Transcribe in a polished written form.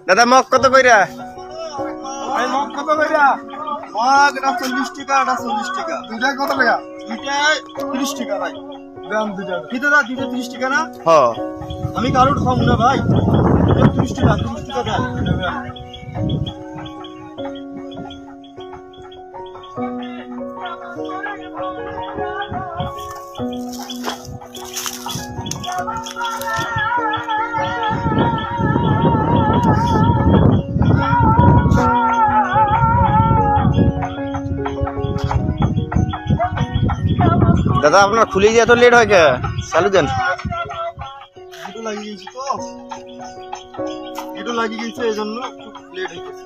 দাদা মগ কত কইরা? মগ কত কইরা? মগ এটা 40 টাকা, এটা 40 টাকা। দুইটা কত টাকা? দুইটা 30 টাকা ভাই। দাম দুইটা। দিতে দা, দিতে 30 টাকা না? হ্যাঁ। আমি কারো খাবো না ভাই। 30 টাকা, 30 টাকা দেন। দাদা আপনার খুলে দিয়ে এত লেট হয় কে? চালু দেন। একটু লাগিয়ে গেছি তো, একটু লাগিয়ে গেছে এই জন্য লেট হয়ে গেছে।